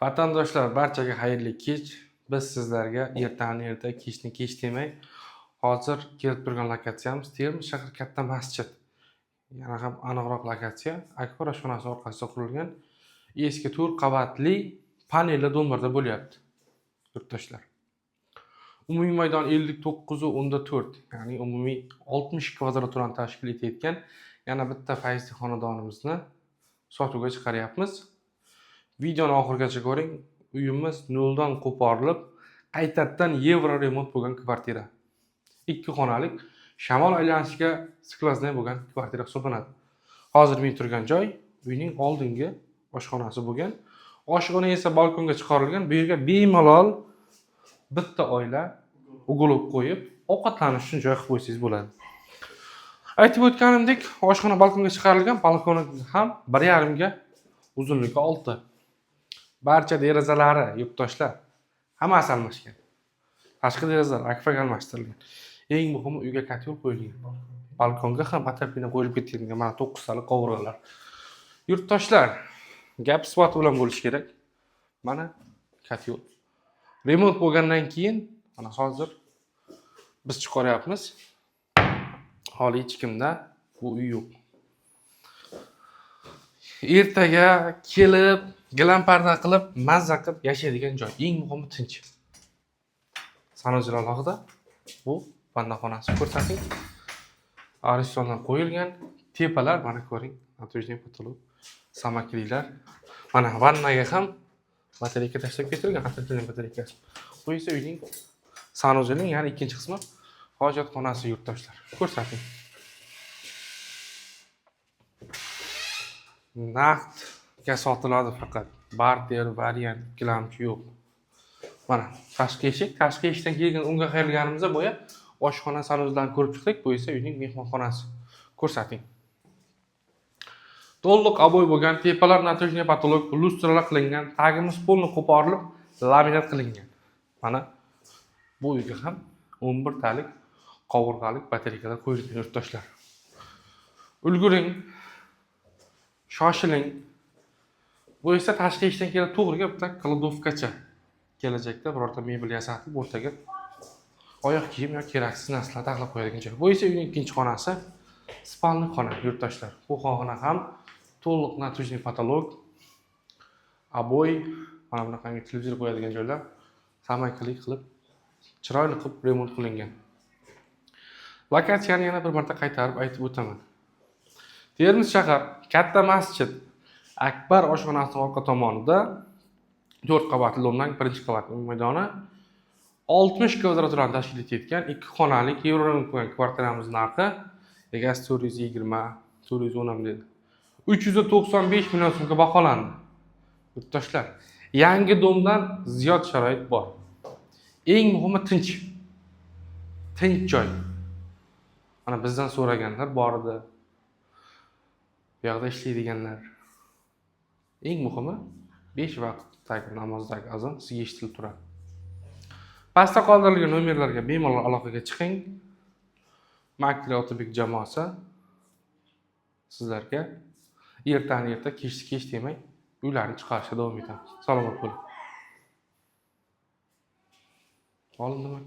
Vatandoshlar, barchaga xayrli kech. Biz sizlarga ertani erta, kechni kech demay, hozir kelib turgan lokatsiyamiz Termiz shahar katta masjid. Yana ham aniqroq lokatsiya Akbar oshxonasi orqasida qurilgan eski 4 qavatli panelli do'mbirda bo'lyapti. Yurtdoshlar. Umumiy maydon 59.4, ya'ni umumiy 60 kvadrat turani tashkil etayotgan yana bitta faizli xonadonimizni sotuvga chiqaryapmiz. Videoni oxirigacha ko'ring. Uyimiz noldan qo'porilib, qaytadan yevro remont bo'lgan kvartira. 2 xonalik, shamol aylanishiga skvoznoy bo'lgan kvartira hisoblanadi. Hozir men turgan joy uyning oldingi oshxonasi bo'lgan. Oshxona esa balkonga chiqarilgan. Bu yerga bemalol bitta oila uglub qo'yib, ovqatlanish uchun joy qilib qo'ysangiz bo'ladi. Aytib o'tganimdek, oshxona balkonga chiqarilgan, balkoni ham 1,5 ga uzunligi 6. Barcha derazalari, yurtdoshlar, hammasi almashgan. Tashqi derazalar akfaga almashtirilgan. Eng muhimi, uyga katyol qo'yilgan. Balkonga ham atapina qo'yilib ketilgan. Mana 9 tali qovurg'alar. Yurtdoshlar, gap sifati bilan bo'lish kerak. Mana katyol. Remont bo'lgandan keyin, mana hozir biz chiqaryapmiz. Hali hech kimda bu uy yo'q. Ertaga kelib, gilamparda qilib, mazza qilib yashaydigan joy. Eng muhimi tinch. Sanoqlar alohida. Bu vannaxonasi ko'rsating. Aristondan qo'yilgan tepalar mana ko'ring. Natujniy potolok, samaklilar. Mana vannaga ham batareyka tashlab ketilgan, atlantin batareykasi. Bu esa uyning sanoqlining, ya'ni ikkinchi qismi hojatxonasi yurtdoshlar. Ko'rsating. Naqdga sotiladi faqat. Barter variant ikkilamchi yo'q. Mana tashqi eshikdan kelgan unga qayrilganimizda bo'ya oshxona sanoqlarini ko'rib chiqdik. Bu esa uyning mehmonxonasi. Ko'rsating. To'liq aboy bo'lgan, tepalar natujniy potolok, lustralar qilingan, tagimiz polni qo'porilib, laminat qilingan. Mana bu uyga ham 11 talik qovurg'alik batareykalar qo'yilgan yurtdoshlar. Ulguring. Shoshiling. Bu esa tashqi eshikdan kelib to'g'riga bitta kladovkacha. Kelajakda birorta mebel yasatib o'rtaga oyoq kiyim yoki keraksiz narsalar taxlab qo'yadigan joy. Bu esa uyning ikkinchi xonasi, spalni xona yurtdoshlar. Bu xona ham to'liq natujniy potolok, aboy, mana bunaqa televizor qo'yadigan joylar samaklik qilib, chiroyli qilib remont qilingan. Lokatsiyani yana bir marta qaytarib aytib o'taman. Termiz shahar katta masjid Akbar oshxonasi orqa tomonida 4 qavatli domdan birinchi qavat maydoni 60 kvadrat turani tashkil etayotgan 2 xonalik yevrodan qo'ygan kvartiramiz narxi egasi 420, 410 dedi. 395 million so'mga baholandi. Yurtdoshlar, yangi domdan ziyod sharoit bor. Eng muhimi tinch. Tinch joy. Mana bizdan so'raganlar bor edi. Bu yerda ishlaydiganlar. Eng muhimi 5 vaqtdagi namozdagi azon sizga eshitilib turadi. Pastda qoldirilgan nomerlarga bemalol aloqaga chiqing. Makli Otabek jamoasi sizlarga ertani erta, kechni kech demay uylarni chiqarishga davom etamiz. Salomat bo'ling. Olindimi?